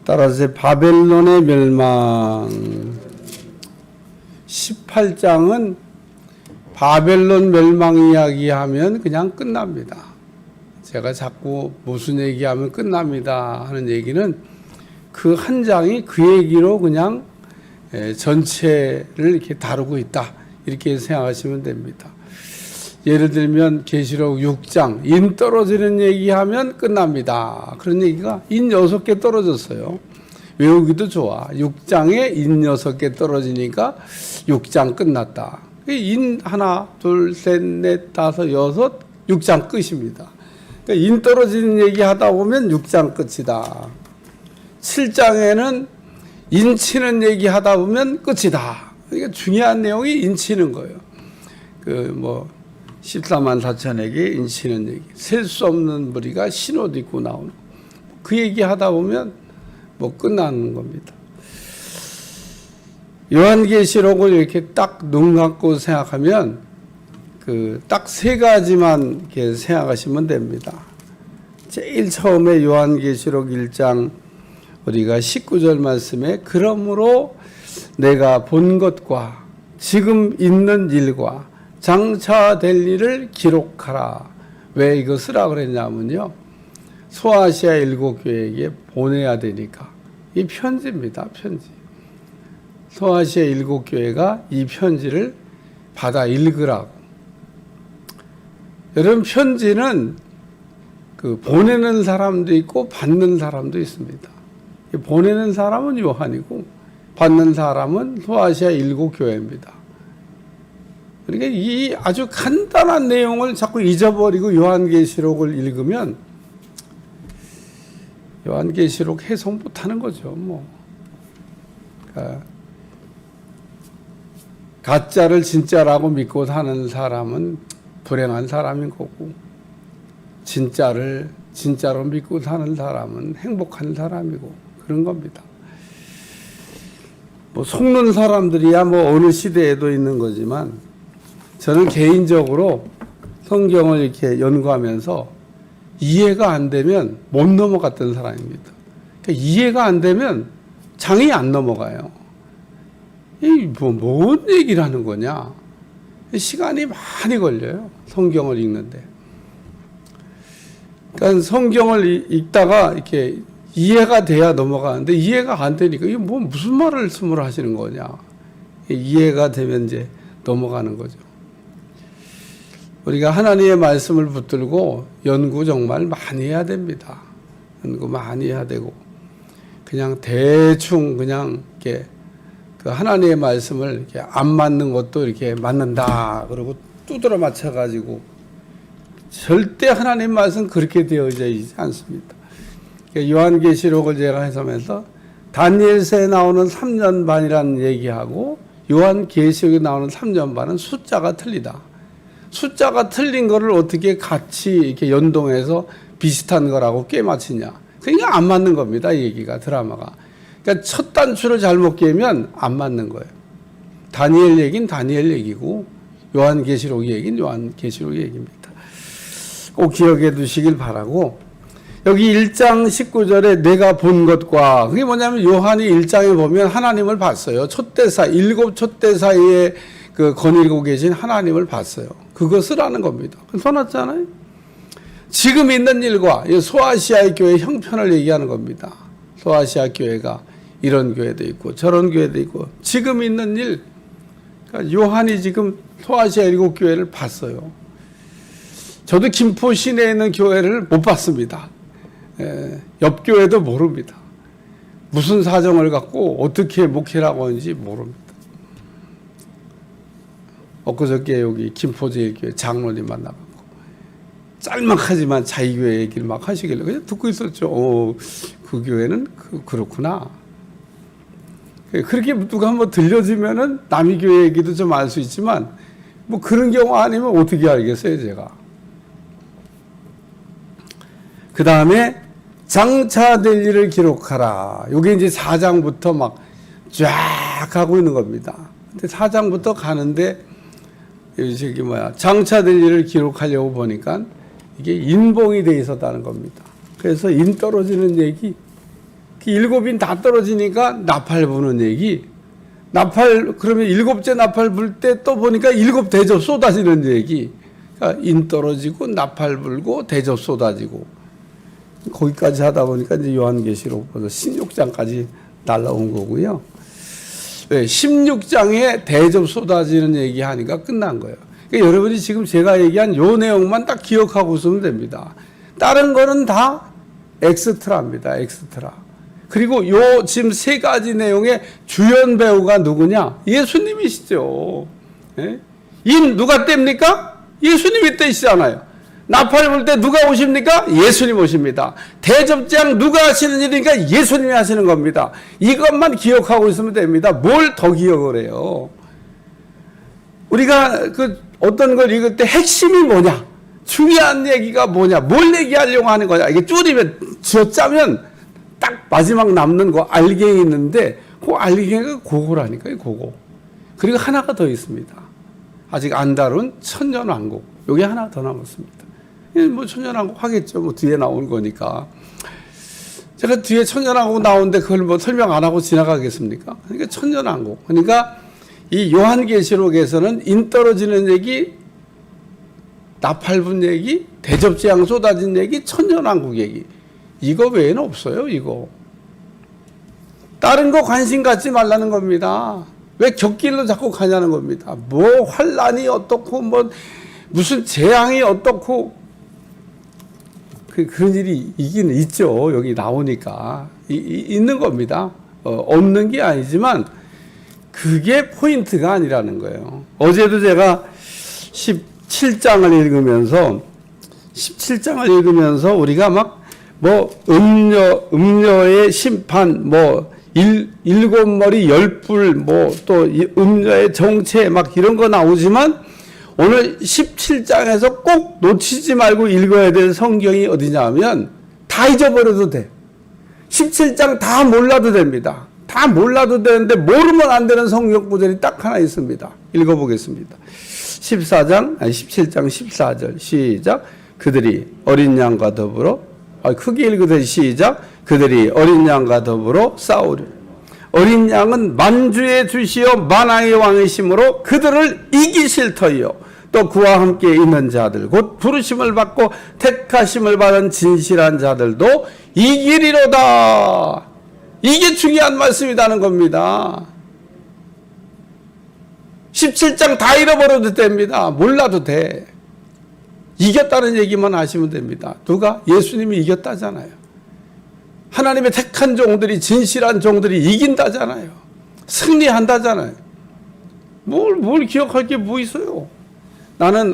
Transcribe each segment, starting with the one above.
따라서 바벨론의 멸망 18장은 바벨론 멸망 이야기하면 그냥 끝납니다. 제가 자꾸 무슨 얘기하면 끝납니다 하는 얘기는 그 한 장이 그 얘기로 그냥 전체를 이렇게 다루고 있다 이렇게 생각하시면 됩니다. 예를 들면 계시록 6장 인 떨어지는 얘기하면 끝납니다. 그런 얘기가 인 6개 떨어졌어요. 외우기도 좋아. 6장에 인 6개 떨어지니까 6장 끝났다. 인 하나, 둘, 셋, 넷, 다섯, 여섯, 6장 끝입니다. 그러니까 인 떨어지는 얘기 하다 보면 6장 끝이다. 7장에는 인 치는 얘기 하다 보면 끝이다. 그러니까 중요한 내용이 인 치는 거예요. 14만 4천에게 인 치는 얘기. 셀 수 없는 무리가 신옷 입고 나오는 그 얘기 하다 보면 끝나는 겁니다. 요한계시록을 이렇게 딱 눈 감고 생각하면 딱 세 가지만 이렇게 생각하시면 됩니다. 제일 처음에 요한계시록 1장 우리가 19절 말씀에 그러므로 내가 본 것과 지금 있는 일과 장차 될 일을 기록하라. 왜 이것을 하라 그랬냐면요. 소아시아 7교회에게 보내야 되니까. 이 편지입니다. 편지. 소아시아 7교회가 이 편지를 받아 읽으라고. 여러분 편지는 보내는 사람도 있고 받는 사람도 있습니다. 보내는 사람은 요한이고 받는 사람은 소아시아 7교회입니다. 그러니까 이 아주 간단한 내용을 자꾸 잊어버리고 요한계시록을 읽으면 요한계시록 해석 못하는 거죠. 그러니까 가짜를 진짜라고 믿고 사는 사람은 불행한 사람인 거고 진짜를 진짜로 믿고 사는 사람은 행복한 사람이고 그런 겁니다. 속는 사람들이야 어느 시대에도 있는 거지만 저는 개인적으로 성경을 이렇게 연구하면서 이해가 안 되면 못 넘어갔던 사람입니다. 그러니까 이해가 안 되면 장이 안 넘어가요. 뭔 얘기를 하는 거냐? 시간이 많이 걸려요. 성경을 읽는데. 그러니까 성경을 읽다가 이렇게 이해가 돼야 넘어가는데 이해가 안 되니까 이게 무슨 말씀을 하시는 거냐? 이해가 되면 이제 넘어가는 거죠. 우리가 하나님의 말씀을 붙들고 연구 정말 많이 해야 됩니다. 연구 많이 해야 되고 그냥 대충 그냥 이렇게 하나님의 말씀을 이렇게 안 맞는 것도 이렇게 맞는다 그러고 두드러 맞춰가지고 절대 하나님 말씀 그렇게 되어져 있지 않습니다. 요한계시록을 제가 해석하면서 다니엘서에 나오는 3년 반이라는 얘기하고 요한계시록에 나오는 3년 반은 숫자가 틀리다. 숫자가 틀린 거를 어떻게 같이 이렇게 연동해서 비슷한 거라고 꿰맞추냐. 그러니까 안 맞는 겁니다. 이 얘기가 드라마가. 그러니까 첫 단추를 잘못 깨면 안 맞는 거예요. 다니엘 얘기는 다니엘 얘기고 요한계시록 얘기는 요한계시록 얘기입니다. 꼭 기억해 두시길 바라고 여기 1장 19절에 내가 본 것과 그게 뭐냐면 요한이 1장에 보면 하나님을 봤어요. 촛대사 7 촛대사에 거닐고 계신 하나님을 봤어요. 그것을 아는 겁니다. 써놨잖아요. 지금 있는 일과 소아시아의 교회 형편을 얘기하는 겁니다. 소아시아 교회가 이런 교회도 있고 저런 교회도 있고 지금 있는 일 그러니까 요한이 지금 소아시아 7교회를 봤어요. 저도 김포 시내에 있는 교회를 못 봤습니다. 옆 교회도 모릅니다. 무슨 사정을 갖고 어떻게 목회라고 하는지 모릅니다. 엊그저께 여기 김포제일교회 장로님 만나봤고 짤막하지만 자기교회 얘기를 막 하시길래 그냥 듣고 있었죠. 그 교회는 그렇구나. 그렇게 누가 한번 들려주면은 남의 교회 얘기도 좀 알 수 있지만 그런 경우 아니면 어떻게 알겠어요, 제가. 그 다음에 장차될 일을 기록하라. 이게 이제 4장부터 막 쫙 가고 있는 겁니다. 근데 4장부터 가는데 장차될 일을 기록하려고 보니까 이게 인봉이 돼 있었다는 겁니다. 그래서 인 떨어지는 얘기 그 7인 다 떨어지니까 나팔 부는 얘기. 그러면 7째 나팔 불 때 또 보니까 7대접 쏟아지는 얘기. 그러니까 인 떨어지고 나팔 불고 대접 쏟아지고. 거기까지 하다 보니까 이제 요한계시록 벌써 16장까지 날라온 거고요. 16장에 대접 쏟아지는 얘기 하니까 끝난 거예요. 그러니까 여러분이 지금 제가 얘기한 요 내용만 딱 기억하고 있으면 됩니다. 다른 거는 다 엑스트라입니다. 엑스트라. 그리고 요 지금 3가지 내용의 주연 배우가 누구냐? 예수님이시죠. 예? 인 누가 뗍니까? 예수님이 떼시잖아요. 나팔 불 때 누가 오십니까? 예수님 오십니다. 대접장 누가 하시는 일이니까 예수님이 하시는 겁니다. 이것만 기억하고 있으면 됩니다. 뭘 더 기억을 해요? 우리가 어떤 걸 읽을 때 핵심이 뭐냐? 중요한 얘기가 뭐냐? 뭘 얘기하려고 하는 거냐? 이게 줄이면, 쥐어짜면 딱 마지막 남는 거 알갱이 있는데 그 알갱이가 그거라니까요. 그거. 그리고 하나가 더 있습니다. 아직 안 다룬 천년왕국. 여기 하나 더 남았습니다. 뭐 천년왕국 하겠죠. 뭐 뒤에 나온 거니까. 제가 뒤에 천년왕국 나오는데 그걸 뭐 설명 안 하고 지나가겠습니까? 그러니까 천년왕국. 그러니까 이 요한계시록에서는 인 떨어지는 얘기, 나팔분 얘기, 대접재앙 쏟아진 얘기, 천년왕국 얘기. 이거 외에는 없어요, 이거. 다른 거 관심 갖지 말라는 겁니다. 왜 곁길로 자꾸 가냐는 겁니다. 뭐 환란이 어떻고, 뭐 무슨 재앙이 어떻고, 그런 일이 있긴 있죠. 여기 나오니까. 있는 겁니다. 없는 게 아니지만, 그게 포인트가 아니라는 거예요. 어제도 제가 17장을 읽으면서 우리가 막 음녀의 심판, 7머리 10뿔, 또 음녀의 정체 막 이런 거 나오지만 오늘 17장에서 꼭 놓치지 말고 읽어야 될 성경이 어디냐면 다 잊어버려도 돼. 17장 다 몰라도 됩니다. 다 몰라도 되는데 모르면 안 되는 성경 구절이 딱 하나 있습니다. 읽어보겠습니다. 17장 14절 시작. 그들이 어린 양과 더불어 크게 읽으세요. 시작. 그들이 어린 양과 더불어 싸우려. 어린 양은 만주의 주시여 만왕의 왕이심으로 그들을 이기실 터이요. 또 그와 함께 있는 자들 곧 부르심을 받고 택하심을 받은 진실한 자들도 이기리로다. 이게 중요한 말씀이라는 겁니다. 17장 다 잃어버려도 됩니다. 몰라도 돼. 이겼다는 얘기만 하시면 됩니다. 누가? 예수님이 이겼다잖아요. 하나님의 택한 종들이, 진실한 종들이 이긴다잖아요. 승리한다잖아요. 뭘 기억할 게 뭐 있어요? 나는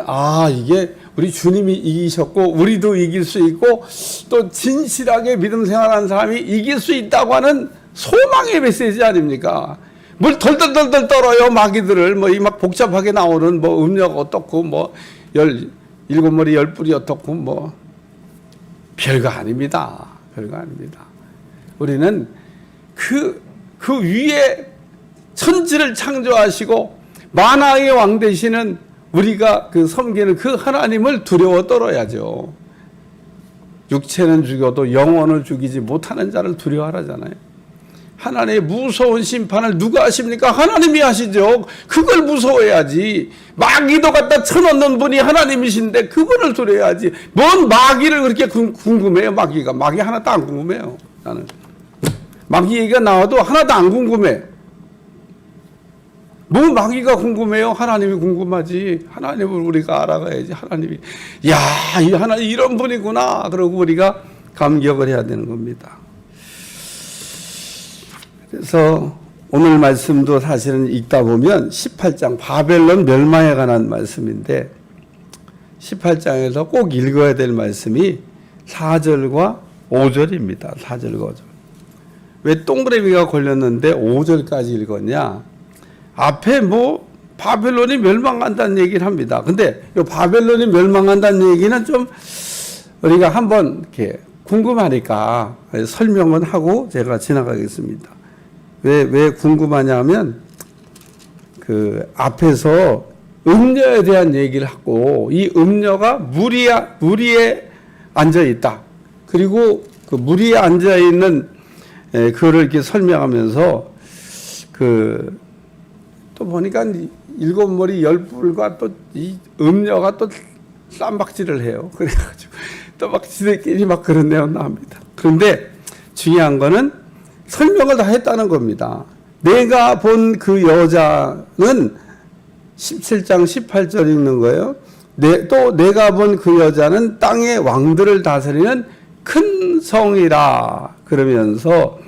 이게 우리 주님이 이기셨고 우리도 이길 수 있고 또 진실하게 믿음 생활하는 사람이 이길 수 있다고 하는 소망의 메시지 아닙니까? 뭘 덜덜덜덜 떨어요 마귀들을. 이 막 복잡하게 나오는 음력 어떻고 7머리 10뿔이 어떻고 별거 아닙니다. 별거 아닙니다. 우리는 그 위에 천지를 창조하시고 만왕의 왕 되시는 우리가 섬기는 그 하나님을 두려워 떨어야죠. 육체는 죽여도 영혼을 죽이지 못하는 자를 두려워하라잖아요. 하나님의 무서운 심판을 누가 하십니까? 하나님이 하시죠. 그걸 무서워해야지. 마귀도 갖다 쳐넣는 분이 하나님이신데 그분을 두려워해야지. 뭔 마귀를 그렇게 궁금해요? 마귀 하나도 안 궁금해요. 나는 마귀 얘기가 나와도 하나도 안 궁금해. 뭐 마귀가 궁금해요? 하나님이 궁금하지. 하나님을 우리가 알아가야지. 하나님이 이 하나님 이런 분이구나. 그러고 우리가 감격을 해야 되는 겁니다. 그래서 오늘 말씀도 사실은 읽다 보면 18장 바벨론 멸망에 관한 말씀인데 18장에서 꼭 읽어야 될 말씀이 4절과 5절입니다. 4절과 5절. 왜 동그라미가 걸렸는데 5절까지 읽었냐? 앞에 바벨론이 멸망한다는 얘기를 합니다. 근데 이 바벨론이 멸망한다는 얘기는 좀 우리가 한번 이렇게 궁금하니까 설명은 하고 제가 지나가겠습니다. 왜 궁금하냐면 앞에서 음녀에 대한 얘기를 하고 이 음녀가 무리에 앉아 있다. 그리고 그 무리에 앉아 있는 그거를 이렇게 설명하면서 또 보니까 일곱 머리 열 뿔과 또 이 음녀가 또 쌈박질을 해요. 그래가지고 또 막 지들끼리 막 그런 내용 나옵니다. 그런데 중요한 거는 설명을 다 했다는 겁니다. 내가 본 그 여자는 17장 18절 읽는 거예요. 또 내가 본 그 여자는 땅의 왕들을 다스리는 큰 성이라 그러면서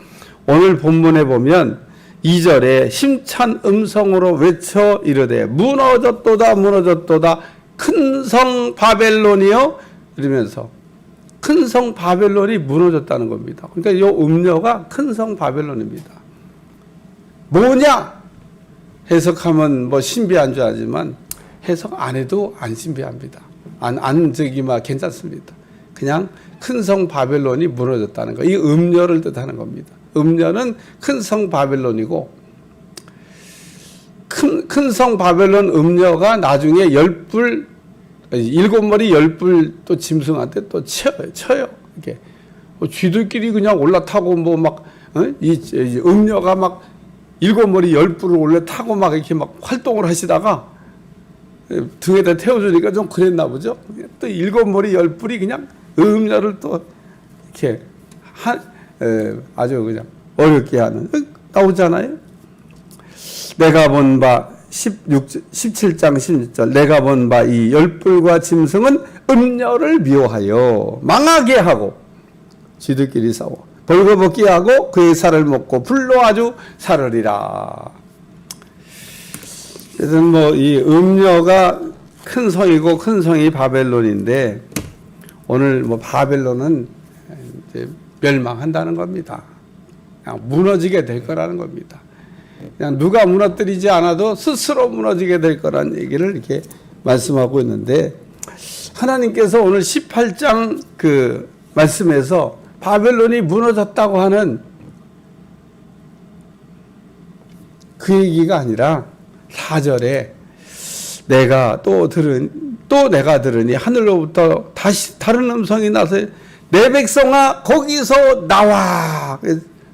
오늘 본문에 보면 2절에 힘찬 음성으로 외쳐 이르되 무너졌도다 무너졌도다 큰 성 바벨론이요 이러면서 큰 성 바벨론이 무너졌다는 겁니다. 그러니까 이 음녀가 큰 성 바벨론입니다. 뭐냐? 해석하면 뭐 신비한 줄 알지만 해석 안 해도 안 신비합니다. 괜찮습니다. 그냥 큰 성 바벨론이 무너졌다는 거. 이 음녀를 뜻하는 겁니다. 음녀는 큰 성 바벨론이고 큰 성 바벨론 음녀가 나중에 일곱 머리 열 뿔 또 짐승한테 또 쳐요. 이렇게 쥐들끼리 그냥 올라타고 뭐 막 이 음녀가 막 일곱 머리 열 뿔을 올라타고 막 이렇게 막 활동을 하시다가 등에다 태워주니까 좀 그랬나 보죠. 또 일곱 머리 열 뿔이 그냥 음녀를 또 이렇게 아주 그냥 어렵게 하는 나오잖아요. 내가 본 바 17장 16절 내가 본 바 이 열뿔과 짐승은 음녀를 미워하여 망하게 하고 지들끼리 싸워 벌거벗게 하고 그의 살을 먹고 불로 아주 사르리라. 그래서 뭐 이 음녀가 큰 성이고 큰 성이 바벨론인데 오늘 뭐 바벨론은 이제 멸망한다는 겁니다. 그냥 무너지게 될 거라는 겁니다. 그냥 누가 무너뜨리지 않아도 스스로 무너지게 될 거라는 얘기를 이렇게 말씀하고 있는데 하나님께서 오늘 18장 그 말씀에서 바벨론이 무너졌다고 하는 그 얘기가 아니라 4절에 내가 들으니 하늘로부터 다시 다른 음성이 나서 내 백성아 거기서 나와.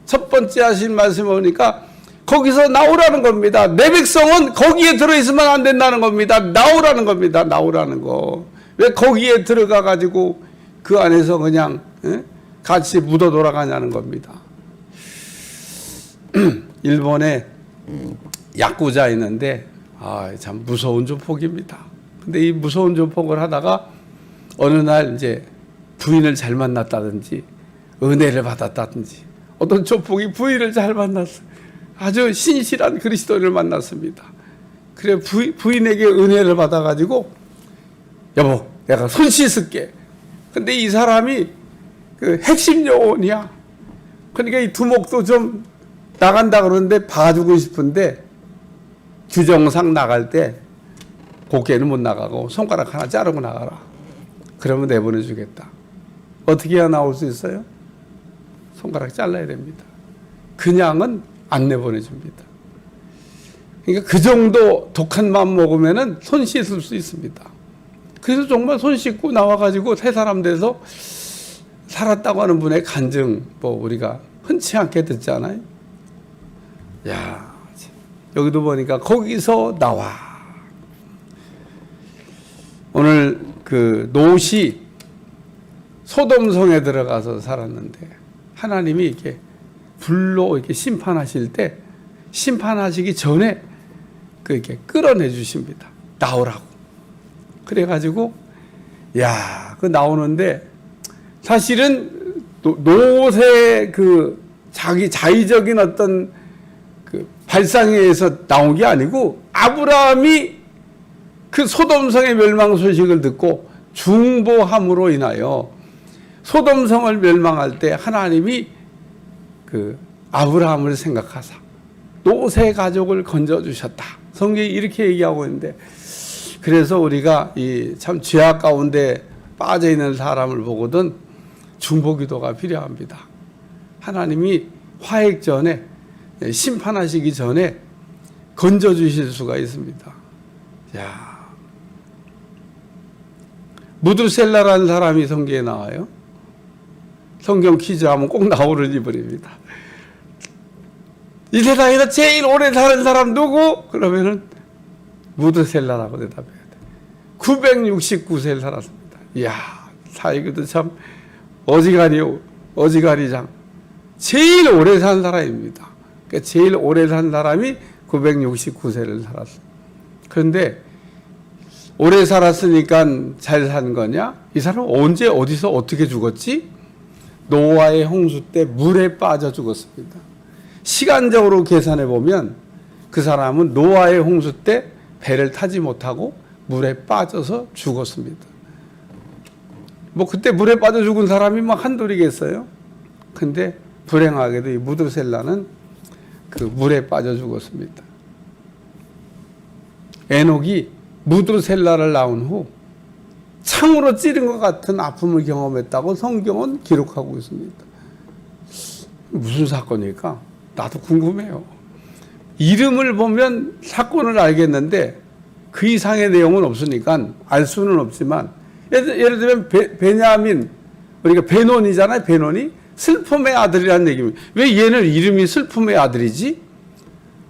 첫 번째 하신 말씀을 보니까 거기서 나오라는 겁니다. 내 백성은 거기에 들어있으면 안 된다는 겁니다. 나오라는 겁니다. 나오라는 거. 왜 거기에 들어가 가지고 그 안에서 그냥 같이 묻어 돌아가냐는 겁니다. 일본에 야쿠자 있는데 참 무서운 조폭입니다. 근데 이 무서운 조폭을 하다가 어느 날 이제 부인을 잘 만났다든지 은혜를 받았다든지 어떤 조폭이 부인을 잘 만났어요. 아주 신실한 그리스도인을 만났습니다. 그래 부인에게 은혜를 받아가지고 여보 내가 손 씻을게. 근데 이 사람이 그 핵심 요원이야. 그러니까 이 두목도 좀 나간다 그러는데 봐주고 싶은데 규정상 나갈 때 곱게는 못 나가고 손가락 하나 자르고 나가라. 그러면 내보내주겠다. 어떻게 해야 나올 수 있어요? 손가락 잘라야 됩니다. 그냥은 안 내보내줍니다. 그러니까 그 정도 독한 마음 먹으면은 손 씻을 수 있습니다. 그래서 정말 손 씻고 나와가지고 새 사람 돼서 살았다고 하는 분의 간증, 뭐 우리가 흔치 않게 듣잖아요. 야, 여기도 보니까 거기서 나와. 오늘 그 롯이 소돔성에 들어가서 살았는데 하나님이 이렇게 불로 이렇게 심판하실 때 심판하시기 전에 이렇게 끌어내 주십니다. 나오라고. 그래가지고 그 나오는데 사실은 롯의 그 자기 자의적인 어떤 그 발상에 의해서 나온 게 아니고 아브라함이 그 소돔성의 멸망 소식을 듣고 중보함으로 인하여 소돔성을 멸망할 때 하나님이 그 아브라함을 생각하사 롯의 가족을 건져주셨다. 성경이 이렇게 얘기하고 있는데 그래서 우리가 이 참 죄악 가운데 빠져 있는 사람을 보거든 중보기도가 필요합니다. 하나님이 화액 전에 심판하시기 전에 건져주실 수가 있습니다. 무드셀라라는 사람이 성경에 나와요. 성경 퀴즈 하면 꼭 나오는 인물입니다. 이 세상에서 제일 오래 사는 사람 누구? 그러면은 무드셀라라고 대답해야 돼. 969세를 살았습니다. 이야, 살기도 참 어지간히장. 제일 오래 산 사람입니다. 그러니까 제일 오래 산 사람이 969세를 살았어요. 그런데 오래 살았으니까 잘 산 거냐? 이 사람은 언제 어디서 어떻게 죽었지? 노아의 홍수 때 물에 빠져 죽었습니다. 시간적으로 계산해 보면 그 사람은 노아의 홍수 때 배를 타지 못하고 물에 빠져서 죽었습니다. 뭐 그때 물에 빠져 죽은 사람이 뭐 한둘이겠어요? 근데 불행하게도 이 무드셀라는 그 물에 빠져 죽었습니다. 에녹이 무드셀라를 낳은 후 창으로 찌른 것 같은 아픔을 경험했다고 성경은 기록하고 있습니다. 무슨 사건일까? 나도 궁금해요. 이름을 보면 사건을 알겠는데 그 이상의 내용은 없으니까 알 수는 없지만 예를 들면 베냐민, 우리가 베논이잖아요. 베논이 슬픔의 아들이라는 얘기입니다. 왜 얘는 이름이 슬픔의 아들이지?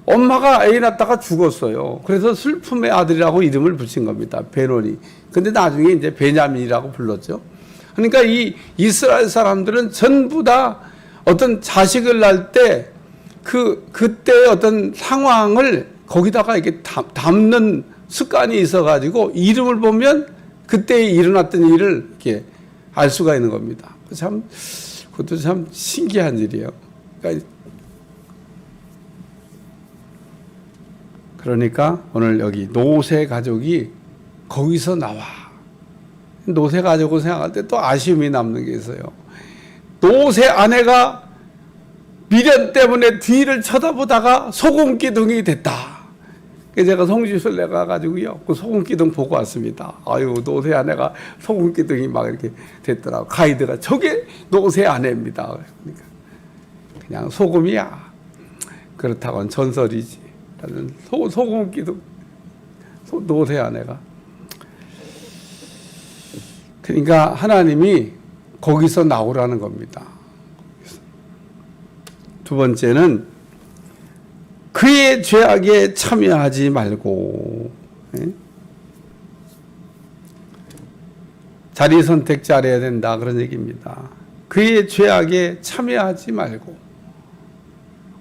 엄마가 애 낳다가 죽었어요. 그래서 슬픔의 아들이라고 이름을 붙인 겁니다. 베논이. 근데 나중에 이제 베냐민이라고 불렀죠. 그러니까 이 이스라엘 사람들은 전부 다 어떤 자식을 낳을 때 그때의 어떤 상황을 거기다가 이렇게 담는 습관이 있어가지고 이름을 보면 그때 일어났던 일을 이렇게 알 수가 있는 겁니다. 참, 그것도 참 신기한 일이에요. 그러니까 오늘 여기 노세 가족이 거기서 나와. 노세 가족을 생각할 때 또 아쉬움이 남는 게 있어요. 노세 아내가 미련 때문에 뒤를 쳐다보다가 소금기둥이 됐다. 제가 성지순례 가가지고요, 그 소금기둥 보고 왔습니다. 아유, 노세 아내가 소금기둥이 막 이렇게 됐더라고. 가이드가 저게 노세 아내입니다. 그러니까 그냥 소금이야. 그렇다고는 전설이지. 소금기둥, 노세 아내가. 그러니까 하나님이 거기서 나오라는 겁니다. 두 번째는 그의 죄악에 참여하지 말고, 자리 선택 잘해야 된다, 그런 얘기입니다. 그의 죄악에 참여하지 말고.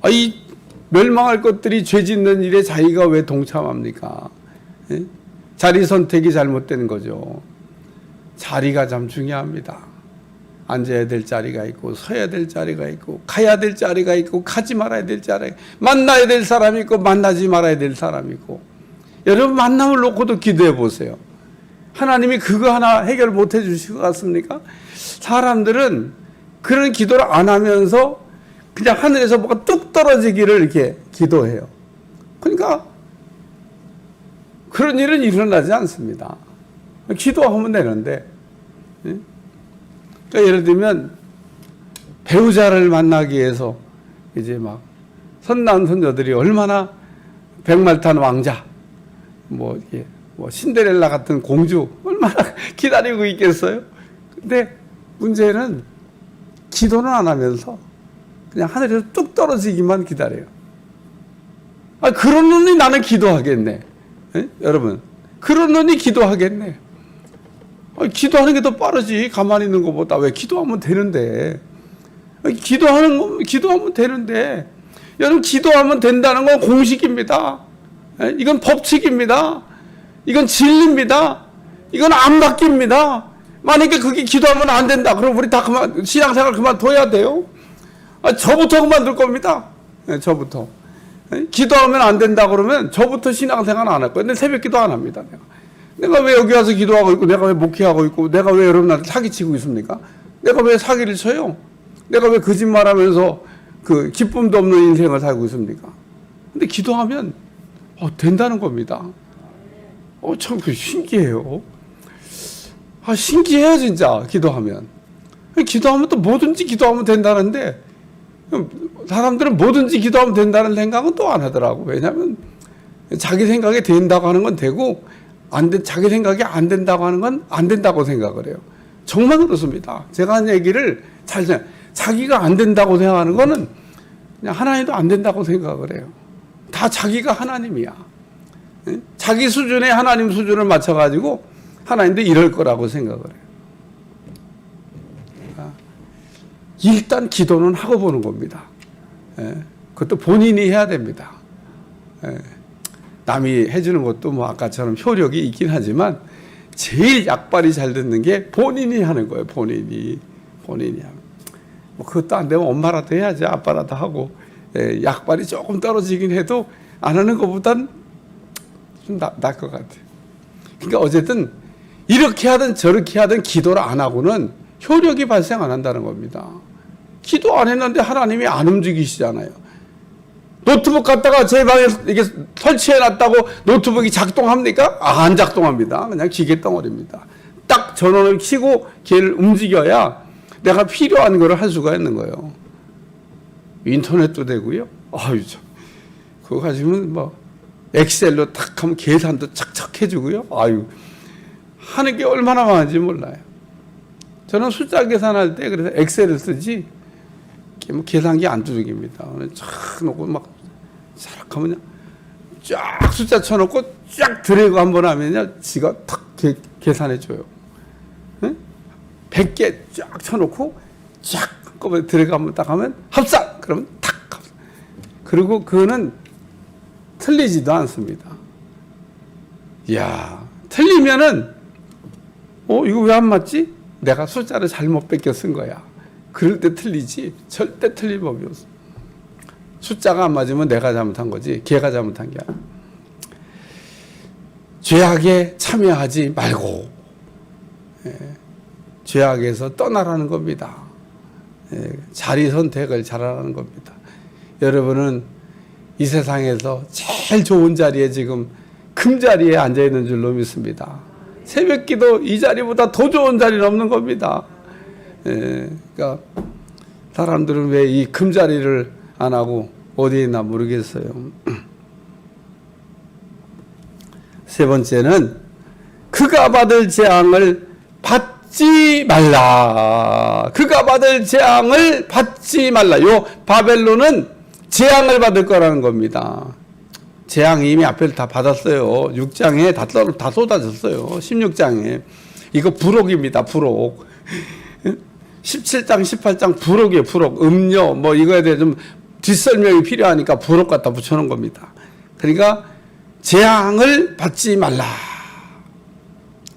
이 멸망할 것들이 죄 짓는 일에 자기가 왜 동참합니까? 자리 선택이 잘못된 거죠. 자리가 참 중요합니다. 앉아야 될 자리가 있고, 서야 될 자리가 있고, 가야 될 자리가 있고, 가지 말아야 될 자리가 있고, 만나야 될 사람이 있고, 만나지 말아야 될 사람이 있고. 여러분 만남을 놓고도 기도해 보세요. 하나님이 그거 하나 해결 못 해 주실 것 같습니까? 사람들은 그런 기도를 안 하면서 그냥 하늘에서 뭐가 뚝 떨어지기를 이렇게 기도해요. 그러니까 그런 일은 일어나지 않습니다. 기도하면 되는데. 그러니까 예를 들면 배우자를 만나기 위해서 이제 막 선남 선녀들이 얼마나 백말탄 왕자, 뭐 신데렐라 같은 공주 얼마나 기다리고 있겠어요. 근데 문제는 기도는 안 하면서 그냥 하늘에서 뚝 떨어지기만 기다려요. 그런 놈이 나는 기도하겠네. 여러분, 그런 놈이 기도하겠네. 기도하는 게 더 빠르지. 가만히 있는 것보다. 왜? 기도하면 되는데. 기도하면 되는데. 여러분, 기도하면 된다는 건 공식입니다. 이건 법칙입니다. 이건 진리입니다. 이건 안 바뀝니다. 만약에 그게 기도하면 안 된다. 그럼 우리 다 신앙생활 그만둬야 돼요. 저부터 그만둘 겁니다. 저부터. 기도하면 안 된다 그러면 저부터 신앙생활 안 할 거예요. 근데 새벽 기도 안 합니다. 내가 왜 여기 와서 기도하고 있고, 내가 왜 목회하고 있고, 내가 왜 여러분한테 사기치고 있습니까? 내가 왜 사기를 쳐요? 내가 왜 거짓말하면서 그 기쁨도 없는 인생을 살고 있습니까? 근데 기도하면 된다는 겁니다. 참 신기해요. 신기해요 진짜. 기도하면 또 뭐든지 기도하면 된다는데 사람들은 뭐든지 기도하면 된다는 생각은 또 안 하더라고. 왜냐하면 자기 생각이 된다고 하는 건 되고 자기 생각이 안 된다고 하는 건 안 된다고 생각을 해요. 정말 그렇습니다. 제가 한 얘기를 자기가 안 된다고 생각하는 거는 그냥 하나님도 안 된다고 생각을 해요. 다 자기가 하나님이야. 자기 수준에 하나님 수준을 맞춰가지고 하나님도 이럴 거라고 생각을 해요. 일단 기도는 하고 보는 겁니다. 그것도 본인이 해야 됩니다. 남이 해주는 것도 뭐 아까처럼 효력이 있긴 하지만 제일 약발이 잘 듣는 게 본인이 하는 거예요. 본인이 하면. 뭐 그것도 안 되면 엄마라도 해야지, 아빠라도 하고. 약발이 조금 떨어지긴 해도 안 하는 것보단 좀 나을 것 같아요. 그러니까 어쨌든 이렇게 하든 저렇게 하든 기도를 안 하고는 효력이 발생 안 한다는 겁니다. 기도 안 했는데 하나님이 안 움직이시잖아요. 노트북 갖다가 제 방에 이게 설치해놨다고 노트북이 작동합니까? 안 작동합니다. 그냥 기계 덩어리입니다. 딱 전원을 켜고 걔를 움직여야 내가 필요한 거를 할 수가 있는 거예요. 인터넷도 되고요. 아유, 참. 그거 가지면 뭐 엑셀로 탁 하면 계산도 착착 해주고요. 아유, 하는 게 얼마나 많은지 몰라요. 저는 숫자 계산할 때 그래서 엑셀을 쓰지 뭐 계산기 안 두들깁니다. 쫙 놓고 막 사락하면 쫙 숫자 쳐놓고 쫙 드래그 한번 하면요, 지가 탁 계산해 줘요. 100개 쫙 쳐놓고 쫙 한꺼번에 드래그 한번 딱 하면 합산! 그러면 탁 합산. 그리고 그거는 틀리지도 않습니다. 이야, 틀리면은 이거 왜 안 맞지? 내가 숫자를 잘못 뺏겨 쓴 거야. 그럴 때 틀리지 절대 틀릴 법이 없어. 숫자가 안 맞으면 내가 잘못한 거지 걔가 잘못한 게 아니야. 죄악에 참여하지 말고 죄악에서 떠나라는 겁니다. 자리 선택을 잘하라는 겁니다. 여러분은 이 세상에서 제일 좋은 자리에 지금 금자리에 앉아있는 줄로 믿습니다. 새벽기도 이 자리보다 더 좋은 자리는 없는 겁니다. 그러니까 사람들은 왜 이 금자리를 안 하고 어디에 있나 모르겠어요. 세 번째는 그가 받을 재앙을 받지 말라. 그가 받을 재앙을 받지 말라. 요 바벨론은 재앙을 받을 거라는 겁니다. 재앙이 이미 앞에 다 받았어요. 6장에 다 쏟아졌어요. 16장에. 이거 부록입니다. 부록. 17장, 18장 부록이에요. 부록. 음료 뭐 이거에 대해 좀 뒷설명이 필요하니까 부록 갖다 붙여놓은 겁니다. 그러니까 재앙을 받지 말라.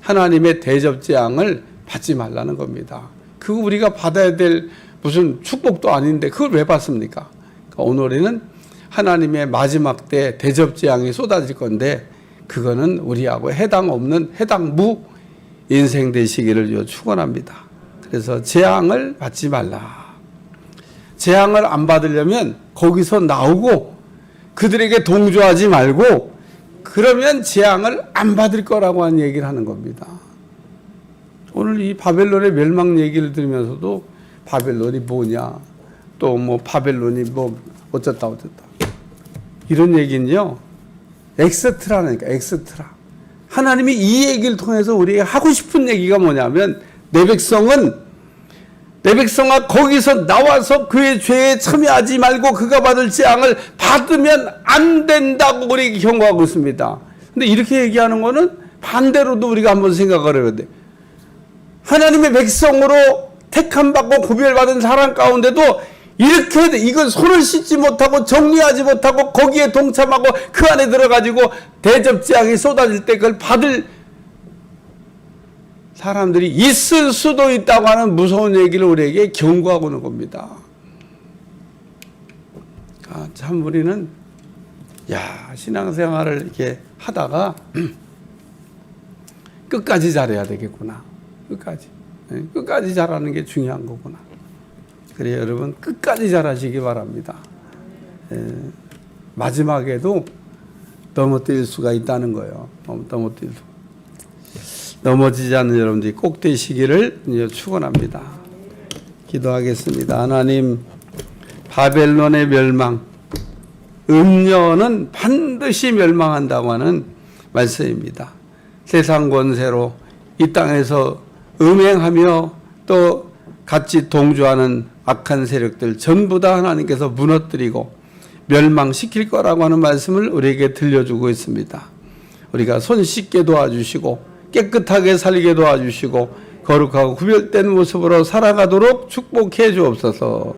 하나님의 대접 재앙을 받지 말라는 겁니다. 그거 우리가 받아야 될 무슨 축복도 아닌데 그걸 왜 받습니까? 그러니까 오늘에는 하나님의 마지막 때 대접 재앙이 쏟아질 건데 그거는 우리하고 해당 없는 해당무 인생 되시기를 축원합니다. 그래서 재앙을 받지 말라. 재앙을 안 받으려면 거기서 나오고 그들에게 동조하지 말고 그러면 재앙을 안 받을 거라고 하는 얘기를 하는 겁니다. 오늘 이 바벨론의 멸망 얘기를 들으면서도 바벨론이 뭐냐, 또 뭐 바벨론이 뭐 어쩌다 이런 얘기는요, 엑스트라니까, 엑스트라. 하나님이 이 얘기를 통해서 우리에게 하고 싶은 얘기가 뭐냐면 내 백성아 거기서 나와서 그의 죄에 참여하지 말고 그가 받을 재앙을 받으면 안 된다고 우리에게 경고하고 있습니다. 근데 이렇게 얘기하는 거는 반대로도 우리가 한번 생각을 해야 돼. 하나님의 백성으로 택함받고 구별받은 사람 가운데도 이렇게 이걸 손을 씻지 못하고 정리하지 못하고 거기에 동참하고 그 안에 들어가지고 대접 재앙이 쏟아질 때 그걸 받을 사람들이 있을 수도 있다고 하는 무서운 얘기를 우리에게 경고하고 있는 겁니다. 참 우리는 신앙생활을 이렇게 하다가 끝까지 잘해야 되겠구나. 끝까지 잘하는 게 중요한 거구나. 그래 여러분 끝까지 잘하시기 바랍니다. 마지막에도 넘어뜨릴 수가 있다는 거예요. 넘어뜨릴 수. 넘어지지 않는 여러분들이 꼭 되시기를 축원합니다. 기도하겠습니다. 하나님, 바벨론의 멸망, 음녀는 반드시 멸망한다고 하는 말씀입니다. 세상 권세로 이 땅에서 음행하며 또 같이 동조하는 악한 세력들 전부 다 하나님께서 무너뜨리고 멸망시킬 거라고 하는 말씀을 우리에게 들려주고 있습니다. 우리가 손 씻게 도와주시고 깨끗하게 살게 도와주시고 거룩하고 구별된 모습으로 살아가도록 축복해 주옵소서.